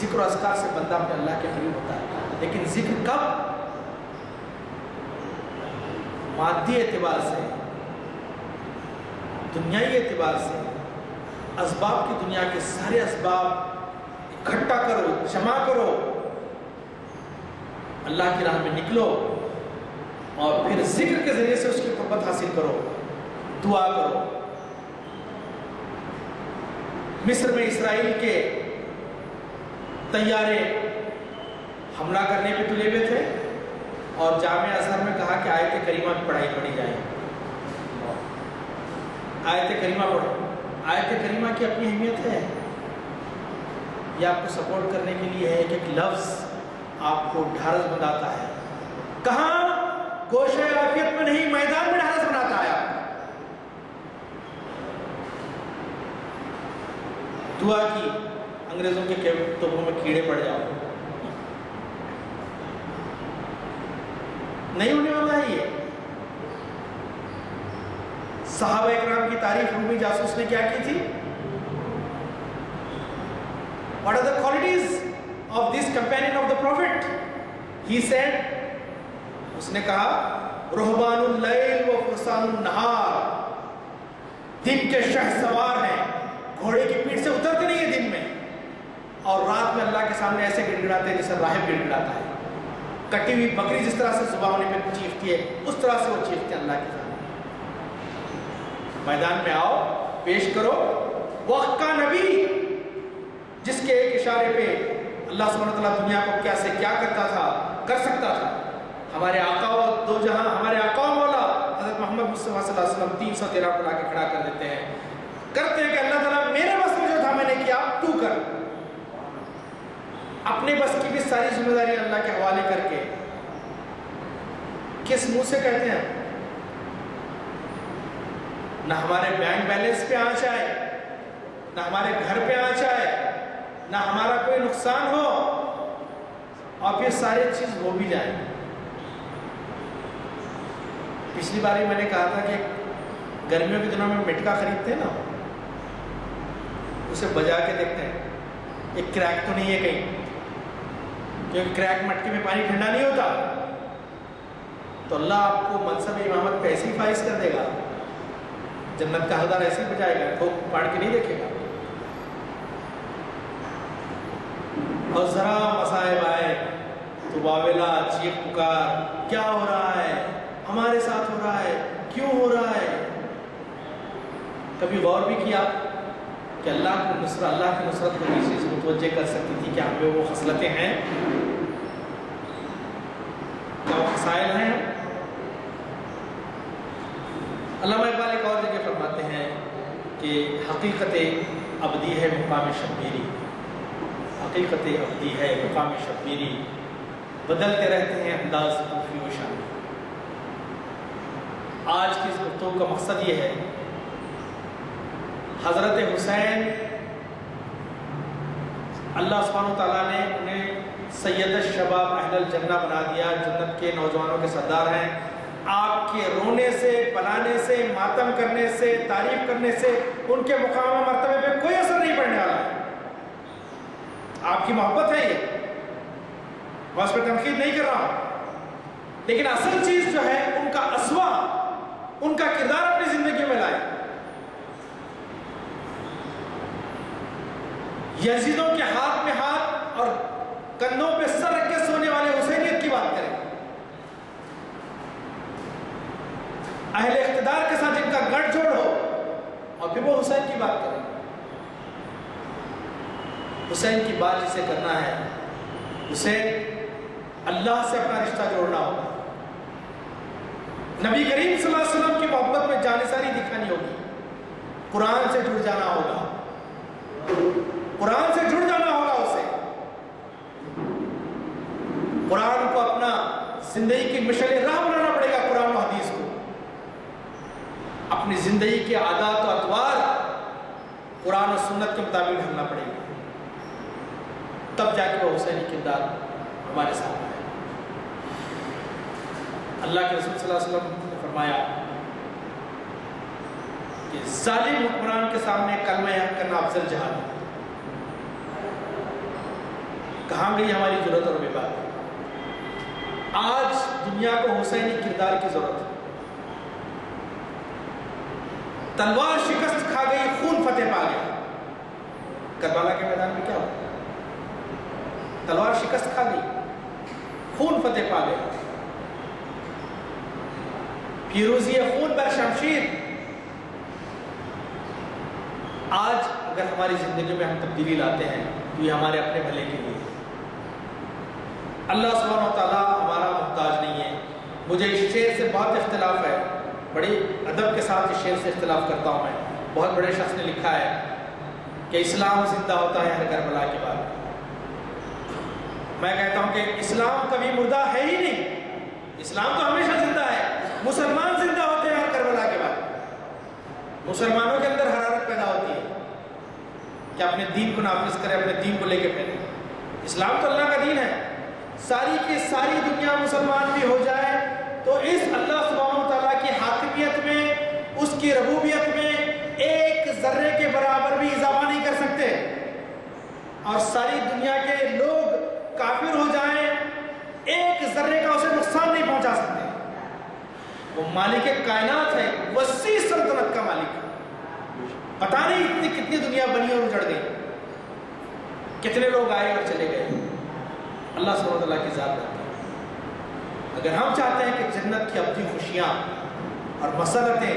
ذکر و اذکار سے بندہ اپنے اللہ کے قریب ہوتا ہے، لیکن ذکر کب؟ مادی اعتبار سے، دنیائی اعتبار سے، اسباب کی دنیا کے سارے اسباب اکٹھا کرو، جمع کرو، اللہ کی راہ میں نکلو اور پھر ذکر کے ذریعے سے اس کی قربت حاصل کرو، دعا کرو۔ مصر میں اسرائیل کے طیارے حملہ کرنے پہ تلے ہوئے تھے اور جامعہ ازہر میں کہا کہ آیت کریمہ کی پڑھی جائے، آیت کریمہ پڑھو۔ آیت کریمہ کی اپنی اہمیت ہے، یہ آپ کو سپورٹ کرنے کے لیے ہے، ایک ایک لفظ آپ کو ڈھارس بناتا ہے۔ کہاں؟ گوشہ عافیت میں نہیں، میدان میں ڈھارس بناتا ہے آپ کو۔ دعا کی انگریزوں کے توپوں میں کیڑے پڑ جاؤ، نہیں ہونے والا ہے یہ۔ صحابہ اکرام کی تعریف رومی جاسوس نے کیا کی تھی؟ What are the qualities of this companion of the Prophet? He said, اس نے کہا رہبان اللیل و فرسان النہار، دن کے شہ سوار ہیں، گھوڑے کی پیٹھ سے اترتے نہیں ہیں دن میں، اور رات میں اللہ کے سامنے ایسے گڑ گڑاتے ہیں جیسے راہب گڑ گڑاتا ہے۔ کٹی ہوئی بکری جس طرح سے صبح ہونے پہ چیختی ہے اس طرح سے وہ چیختے ہیں اللہ کے سامنے۔ میدان میں آؤ، پیش کرو۔ وقت کا نبی جس کے ایک اشارے پہ اللہ سبحانہ وتعالیٰ دنیا کو کیسے کیا کرتا تھا، کر سکتا تھا۔ ہمارے آقا و دو جہاں، ہمارے آقا و مولا حضرت محمد مصطفیٰ صلی اللہ علیہ وسلم 313 کو لا کے کھڑا کر دیتے ہیں، کرتے ہیں کہ اللہ تعالیٰ میرے بس میں جو تھا میں نے کیا، تو کر۔ اپنے بس کی بھی ساری ذمہ داری اللہ کے حوالے کر کے کس منہ سے کہتے ہیں؟ نہ ہمارے بینک بیلنس پہ آنچ آئے، نہ ہمارے گھر پہ آنچ آئے، نہ ہمارا کوئی نقصان ہو، اور پھر ساری چیز ہو بھی جائے۔ پچھلی باری میں نے کہا تھا کہ گرمیوں کے دنوں میں مٹکا خریدتے ہیں نا، اسے بجا کے دیکھتے ہیں ایک کریک تو نہیں ہے کہیں، کیونکہ کریک مٹکے میں پانی ٹھنڈا نہیں ہوتا، تو اللہ آپ کو منصب امامت پہ ایسے ہی فائز کر دے گا، جنت کا حقدار ایسے ہی بجائے گا، ٹھوک پاڑ کے نہیں دیکھے گا۔ اور ذرا مصائب آئے تو واویلا چیخ پکار، کیا ہو رہا ہے، ہمارے ساتھ ہو رہا ہے، کیوں ہو رہا ہے؟ کبھی غور بھی کیا کہ اللہ کی نصرت کو اس چیز متوجہ کر سکتی تھی کہ ہم میں وہ خصلتیں ہیں، کیا وہ مسائل ہیں؟ علامہ اقبال ایک اور جگہ فرماتے ہیں کہ حقیقت ابدی ہے مقام شبیری، حقیقت ابدی ہے مقام شبیری، بدلتے رہتے ہیں انداز کوفی و شان۔ آج کی اس گفتگو کا مقصد یہ ہے، حضرت حسین اللہ سبحانہ و تعالیٰ نے انہیں سید الشباب اہل الجنہ بنا دیا، جنت کے نوجوانوں کے سردار ہیں۔ آپ کے رونے سے، پلانے سے، ماتم کرنے سے، تعریف کرنے سے ان کے مقام و مرتبے پہ کوئی اثر نہیں پڑنے والا ہے۔ آپ کی محبت ہے یہ، میں اس پہ تنقید نہیں کر رہا ہوں، لیکن اصل چیز جو ہے ان کا اسوا، ان کا کردار اپنی زندگی میں لائے۔ یزیدوں کے ہاتھ میں ہاتھ اور کندھوں پہ سر رکھ کے سونے والے حسینیت کی بات کریں، اہل اقتدار کے ساتھ جن کا گٹھ جوڑ ہو، اور پھر وہ حسین کی بات کریں۔ حسین کی بات جسے کرنا ہے، حسین اللہ سے اپنا رشتہ جوڑنا ہوگا، نبی کریم صلی اللہ علیہ وسلم کی محبت میں جانثاری دکھانی ہوگی، قرآن سے جڑ جانا ہوگا، قرآن سے جڑ جانا ہوگا اسے، قرآن کو اپنا زندگی کی مشعل راہ بنانا پڑے گا، قرآن و حدیث کو اپنی زندگی کے عادات و اطوار قرآن و سنت کے مطابق ڈھالنا پڑے گا، تب جا کے وہ حسینی کردار ہمارے سامنے ہے۔ اللہ کے رسول صلی اللہ علیہ وسلم نے فرمایا کہ ظالم حکمران کے سامنے کلمہ حق کرنا افضل جہاد ہے۔ کہاں گئی ہماری ضرورت اور بےکار؟ آج دنیا کو حسینی کردار کی ضرورت ہے. تلوار شکست کھا گئی، خون فتح پا گیا. کربلا کے میدان میں کیا ہوا؟ تلوار شکست کھا گئی، خون فتح پا گیا. پیروزی خون بر شمشیر. آج اگر ہماری زندگی میں ہم تبدیلی لاتے ہیں تو یہ ہمارے اپنے بھلے کے لیے. اللہ سبحانہ و تعالیٰ ہمارا محتاج نہیں ہے. مجھے اس شعر سے بہت اختلاف ہے، بڑی ادب کے ساتھ اس شعر سے اختلاف کرتا ہوں میں. بہت بڑے شخص نے لکھا ہے کہ اسلام زندہ ہوتا ہے ہر کربلا کے بعد. میں کہتا ہوں کہ اسلام کبھی مردہ ہے ہی نہیں، اسلام تو ہمیشہ زندہ ہے. مسلمان زندہ ہوتے ہیں ہر کربلا کے بعد. مسلمانوں کے اندر حرارت پیدا ہوتی ہے کہ اپنے دین کو نافذ کرے، اپنے دین کو لے کے پھیلے. اسلام تو اللہ کا دین ہے. ساری کی ساری دنیا مسلمان بھی ہو جائے تو اس اللہ سبحانہ و تعالیٰ کی حاکمیت میں، اس کی ربوبیت میں ایک ذرے کے برابر بھی اضافہ نہیں کر سکتے. اور ساری دنیا کے لوگ کافر ہو جائیں، ایک ذرے کا اسے نقصان نہیں پہنچا سکتے. وہ مالک کائنات ہے، وسیع سلطنت کا مالک ہے. پتہ نہیں اتنی کتنی دنیا بنی اور اجڑ گئی، کتنے لوگ آئے اور چلے گئے. اللہ سبحانہ وتعالیٰ کی ذات رہتی ہے. اگر ہم چاہتے ہیں کہ جنت کی ابدی خوشیاں اور مسرتیں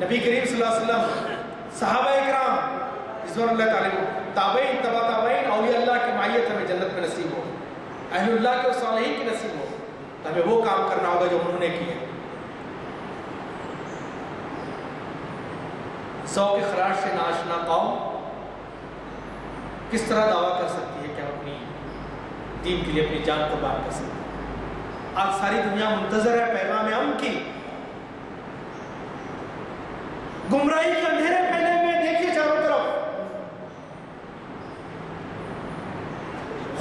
نبی کریم صلی اللہ علیہ وسلم، صحابہ اکرام رضوان اللہ تعالیٰ، تابعین، تبع تابعین، اولیاء اللہ کی معیت ہمیں جنت میں نصیب ہو، اہل اللہ کے صالحین کی نصیب ہو، تو ہمیں وہ کام کرنا ہوگا جو انہوں نے کیے. ذوق خراش سے ناشنا قوم کس طرح دعویٰ کر سکتی ہے کہ ہم اپنی دین کے لیے اپنی جان قربان کر سکتے ہیں؟ آج ساری دنیا منتظر ہے پیغام امن کی. گمراہی کے اندھیرے پھیلے ہوئے دیکھیے چاروں طرف،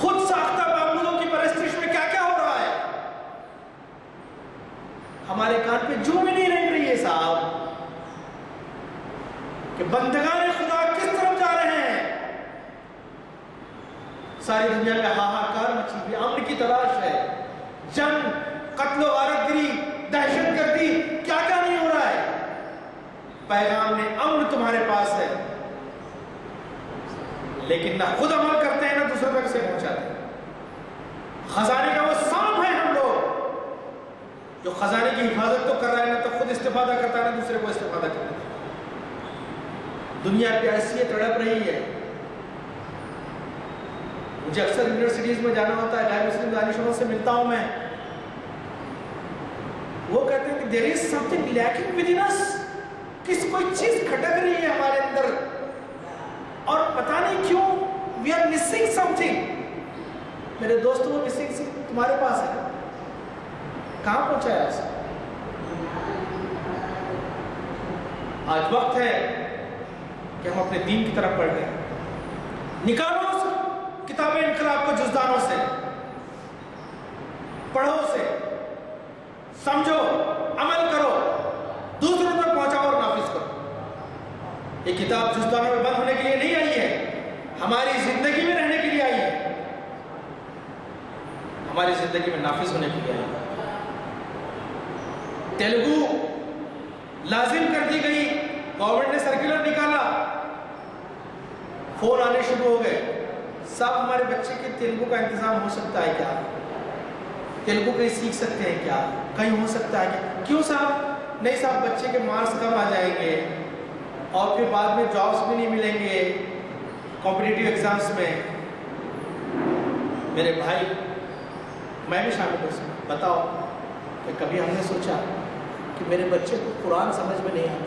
خود ساختہ معبودوں کی پرستش میں کیا کیا ہو رہا ہے. ہمارے کان پہ جو بھی نہیں رہ رہی ہے صاحب کہ بندگان خدا کس طرف جا رہے ہیں. ساری دنیا میں ہاہاکار مچی ہوئی، امن کی تلاش ہے. جنگ، قتل و غارت گری، دہشت گردی، کیا کیا نہیں ہو رہا ہے. پیغام نے امن تمہارے پاس ہے، لیکن نہ خود عمل کرتے ہیں نہ دوسروں تک سے پہنچاتے ہیں. خزانے کا وہ سام ہے ہم لوگ جو خزانے کی حفاظت تو کر رہا ہے، نہ تو خود استفادہ کرتا ہے نہ دوسرے کو استفادہ کرتا ہے. دنیا پیاسی تڑپ رہی ہے. مجھے اکثر یونیورسٹیز میں جانا ہوتا ہے، غیر مسلم دانشوروں سے ملتا ہوں میں. وہ کہتے ہیں کہ there is something lacking within us، کوئی چیز کھٹک رہی ہے ہمارے اندر اور پتہ نہیں کیوں we are missing something. میرے دوستوں وہ missing تمہارے پاس ہے، کہاں پہنچا ہے اسے؟ آج وقت ہے کہ ہم اپنے دین کی طرف پڑھ رہے ہیں. نکالو اس کتاب انقلاب کو جزدانوں سے، پڑھو اسے، سمجھو، عمل کرو، دوسروں تک پہنچاؤ اور نافذ کرو. یہ کتاب جزدانوں میں بند ہونے کے لیے نہیں آئی ہے، ہماری زندگی میں رہنے کے لیے آئی ہے، ہماری زندگی میں نافذ ہونے کے لیے آئی ہے. تیلگو لازم کر دی گئی، گورنمنٹ نے سرکولر نکالا، فون آنے شروع ہو گئے. صاحب ہمارے بچے کے تیلگو کا انتظام ہو سکتا ہے کیا؟ تیلگو کہیں سیکھ سکتے ہیں کیا؟ کہیں ہو سکتا ہے کیا؟ کیوں صاحب؟ نہیں صاحب بچے کے مارکس کم آ جائیں گے اور پھر بعد میں جابس بھی نہیں ملیں گے کمپٹیٹیو ایگزامس میں. میرے بھائی میں بھی شامل ہو سکتا. بتاؤ کہ کبھی ہم نے سوچا کہ میرے بچے کو قرآن سمجھ میں نہیں آتا،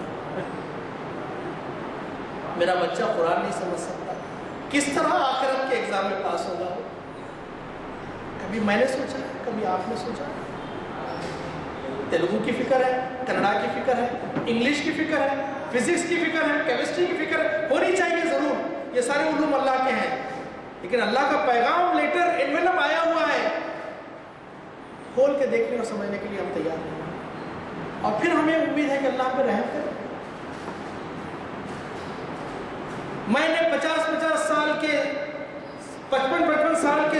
میرا بچہ قرآن نہیں سمجھ سکتا، کس طرح آخرت کے ایگزام میں پاس ہوگا؟ کبھی میں نے سوچا، کبھی آپ نے سوچا؟ تیلگو کی فکر ہے، کنڑا کی فکر ہے، انگلش کی فکر ہے، فزکس کی فکر ہے، کیمسٹری کی فکر ہے. ہونی چاہیے ضرور، یہ سارے علوم اللہ کے ہیں، لیکن اللہ کا پیغام لیٹر انویلپ آیا ہوا ہے، کھول کے دیکھنے اور سمجھنے کے لیے ہم تیار ہیں. اور پھر ہمیں امید ہے کہ اللہ پہ رحم کرے. میں نے 50 سال کے 55 سال کے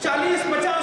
40, 50,